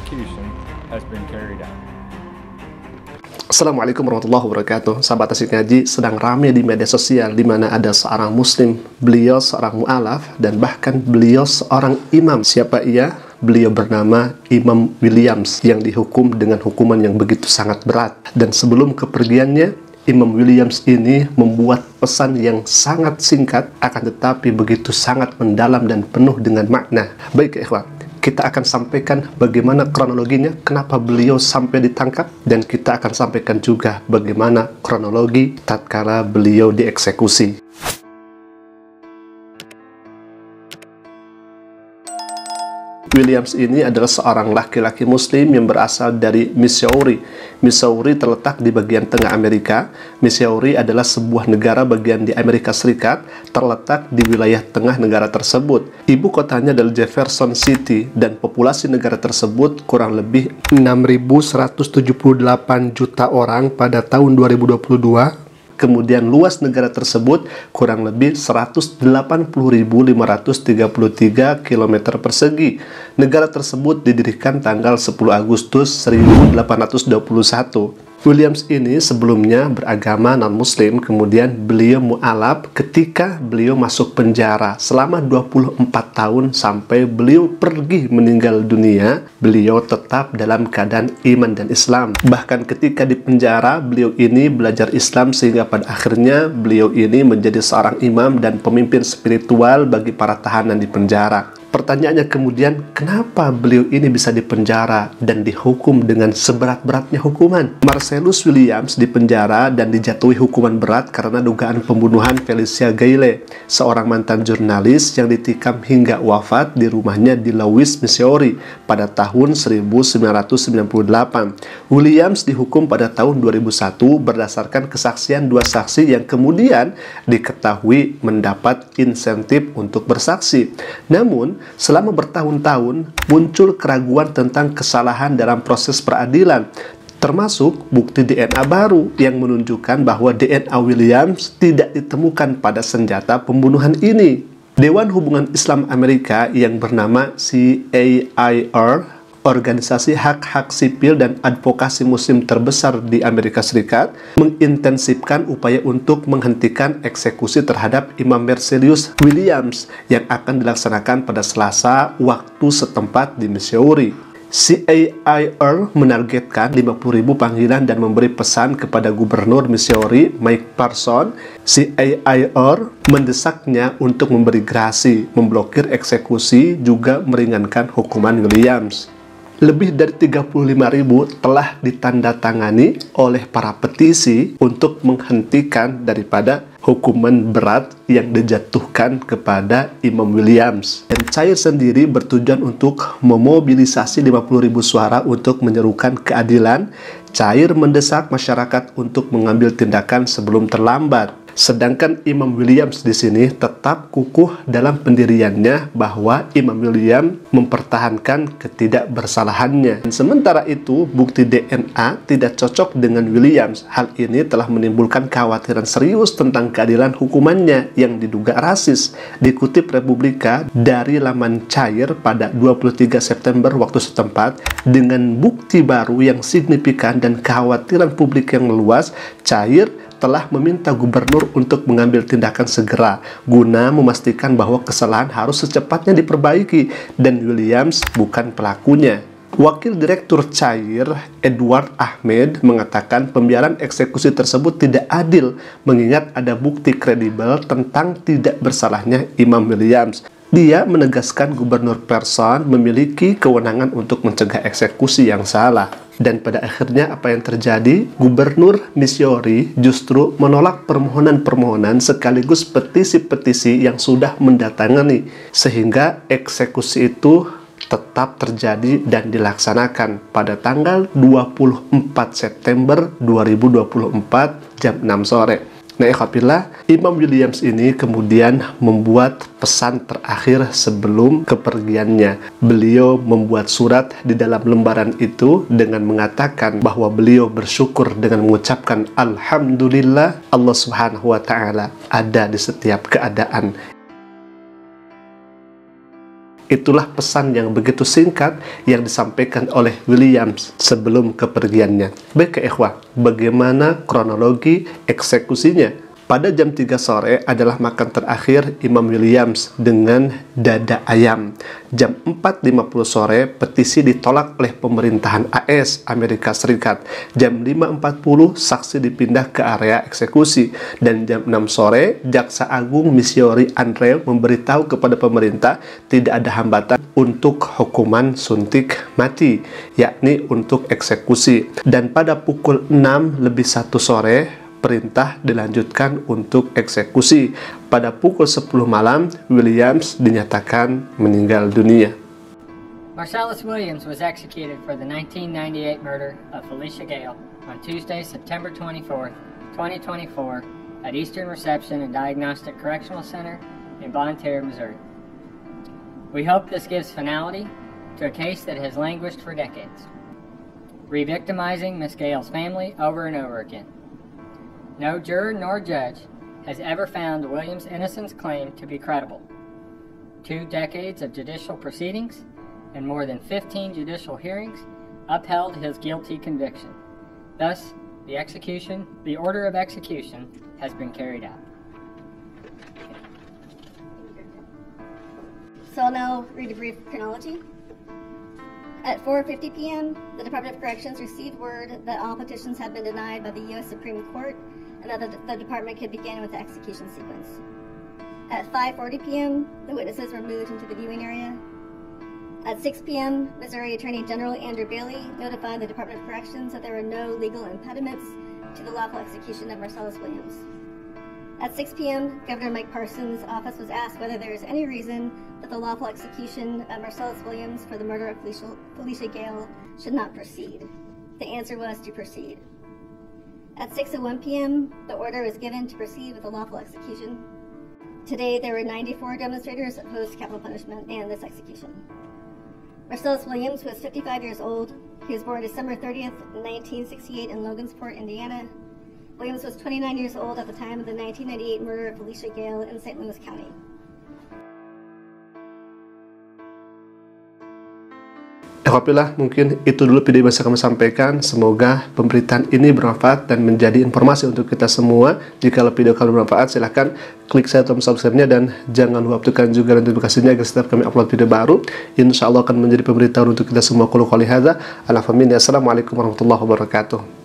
execution has been carried out. Assalamualaikum warahmatullahi wabarakatuh. Sahabat Asik Ngaji, sedang ramai di media sosial di mana ada seorang muslim, beliau seorang mu'alaf dan bahkan beliau seorang imam. Siapa ia? Beliau bernama Imam Williams yang dihukum dengan hukuman yang begitu sangat berat. Dan sebelum kepergiannya, Imam Williams ini membuat pesan yang sangat singkat akan tetapi begitu sangat mendalam dan penuh dengan makna. Baik ikhwan, kita akan sampaikan bagaimana kronologinya, kenapa beliau sampai ditangkap, dan kita akan sampaikan juga bagaimana kronologi tatkala beliau dieksekusi. Williams ini adalah seorang laki-laki muslim yang berasal dari Missouri. Missouri terletak di bagian tengah Amerika. Missouri adalah sebuah negara bagian di Amerika Serikat, terletak di wilayah tengah negara tersebut. Ibu kotanya adalah Jefferson City, dan populasi negara tersebut kurang lebih 6.178 juta orang pada tahun 2022. Kemudian luas negara tersebut kurang lebih 180.533 km persegi. Negara tersebut didirikan tanggal 10 Agustus 1821. Williams ini sebelumnya beragama non-muslim, kemudian beliau mu'alaf ketika beliau masuk penjara selama 24 tahun sampai beliau pergi meninggal dunia. Beliau tetap dalam keadaan iman dan Islam. Bahkan ketika di penjara, beliau ini belajar Islam sehingga pada akhirnya beliau ini menjadi seorang imam dan pemimpin spiritual bagi para tahanan di penjara. Pertanyaannya kemudian, kenapa beliau ini bisa dipenjara dan dihukum dengan seberat-beratnya hukuman? Marcellus Williams dipenjara dan dijatuhi hukuman berat karena dugaan pembunuhan Felicia Gayle, seorang mantan jurnalis yang ditikam hingga wafat di rumahnya di Louis, Missouri pada tahun 1998. Williams dihukum pada tahun 2001 berdasarkan kesaksian dua saksi yang kemudian diketahui mendapat insentif untuk bersaksi. Namun, selama bertahun-tahun muncul keraguan tentang kesalahan dalam proses peradilan, termasuk bukti DNA baru yang menunjukkan bahwa DNA Williams tidak ditemukan pada senjata pembunuhan ini. Dewan Hubungan Islam Amerika yang bernama CAIR, organisasi hak-hak sipil dan advokasi muslim terbesar di Amerika Serikat, mengintensifkan upaya untuk menghentikan eksekusi terhadap Imam Marcellus Williams yang akan dilaksanakan pada Selasa waktu setempat di Missouri. CAIR menargetkan 50.000 panggilan dan memberi pesan kepada Gubernur Missouri, Mike Parson. CAIR mendesaknya untuk memberi grasi, memblokir eksekusi, juga meringankan hukuman Williams. Lebih dari 35.000 telah ditandatangani oleh para petisi untuk menghentikan daripada hukuman berat yang dijatuhkan kepada Imam Williams. Dan CAIR sendiri bertujuan untuk memobilisasi 50.000 suara untuk menyerukan keadilan. CAIR mendesak masyarakat untuk mengambil tindakan sebelum terlambat. Sedangkan Imam Williams di sini tetap kukuh dalam pendiriannya bahwa Imam Williams mempertahankan ketidakbersalahannya. Dan sementara itu, bukti DNA tidak cocok dengan Williams. Hal ini telah menimbulkan kekhawatiran serius tentang keadilan hukumannya yang diduga rasis. Dikutip Republika dari laman CAIR pada 23 September waktu setempat, dengan bukti baru yang signifikan dan kekhawatiran publik yang meluas, CAIR telah meminta gubernur untuk mengambil tindakan segera guna memastikan bahwa kesalahan harus secepatnya diperbaiki dan Williams bukan pelakunya. Wakil Direktur CAIR, Edward Ahmed, mengatakan pembiaran eksekusi tersebut tidak adil mengingat ada bukti kredibel tentang tidak bersalahnya Imam Williams. Dia menegaskan Gubernur Parson memiliki kewenangan untuk mencegah eksekusi yang salah. Dan pada akhirnya apa yang terjadi? Gubernur Missouri justru menolak permohonan-permohonan sekaligus petisi-petisi yang sudah mendatangani, sehingga eksekusi itu tetap terjadi dan dilaksanakan pada tanggal 24 September 2024 jam 6 sore. Nah, ikhwatillah, Imam Williams ini kemudian membuat pesan terakhir sebelum kepergiannya. Beliau membuat surat di dalam lembaran itu dengan mengatakan bahwa beliau bersyukur dengan mengucapkan Alhamdulillah, Allah Subhanahu wa Ta'ala ada di setiap keadaan. Itulah pesan yang begitu singkat yang disampaikan oleh Williams sebelum kepergiannya. Baik ikhwah, bagaimana kronologi eksekusinya? Pada jam 3 sore adalah makan terakhir Imam Williams dengan dada ayam. Jam 4.50 sore petisi ditolak oleh pemerintahan AS Amerika Serikat. Jam 5.40 saksi dipindah ke area eksekusi. Dan jam 6 sore Jaksa Agung Missouri Andre memberitahu kepada pemerintah tidak ada hambatan untuk hukuman suntik mati, yakni untuk eksekusi. Dan pada pukul 6:01 sore perintah dilanjutkan untuk eksekusi. Pada pukul 10 malam, Williams dinyatakan meninggal dunia. Marcellus Williams was executed for the 1998 murder of Felicia Gale on Tuesday, September 24, 2024, at Eastern Reception and Diagnostic Correctional Center in Bonne Terre, Missouri. We hope this gives finality to a case that has languished for decades, re-victimizing Miss Gale's family over and over again. No juror nor judge has ever found Williams' innocence claim to be credible. 2 decades of judicial proceedings and more than 15 judicial hearings upheld his guilty conviction. Thus, the order of execution has been carried out. So I'll now read a brief chronology. At 4:50 p.m., the Department of Corrections received word that all petitions had been denied by the U.S. Supreme Court and that the department could begin with the execution sequence. At 5:40 p.m., the witnesses were moved into the viewing area. At 6 p.m., Missouri Attorney General Andrew Bailey notified the Department of Corrections that there were no legal impediments to the lawful execution of Marcellus Williams. At 6 p.m., Governor Mike Parsons' office was asked whether there is any reason that the lawful execution of Marcellus Williams for the murder of Felicia Gale should not proceed. The answer was to proceed. At 6:01 p.m., the order was given to proceed with the lawful execution. Today, there were 94 demonstrators opposed to capital punishment and this execution. Marcellus Williams was 55 years old. He was born December 30th, 1968 in Logansport, Indiana. Williams was 29 years old at the time of the 1998 murder of Felicia Gale in St. Louis County. Alhamdulillah, mungkin itu dulu video yang bisa kami sampaikan. Semoga pemberitaan ini bermanfaat dan menjadi informasi untuk kita semua. Jika video kalian bermanfaat, silahkan klik saya tombol subscribe-nya dan jangan lupa aktifkan juga notifikasinya agar setiap kami upload video baru, insya Allah akan menjadi pemberitahuan untuk kita semua. Qul qouli hadza, Assalamualaikum warahmatullahi wabarakatuh.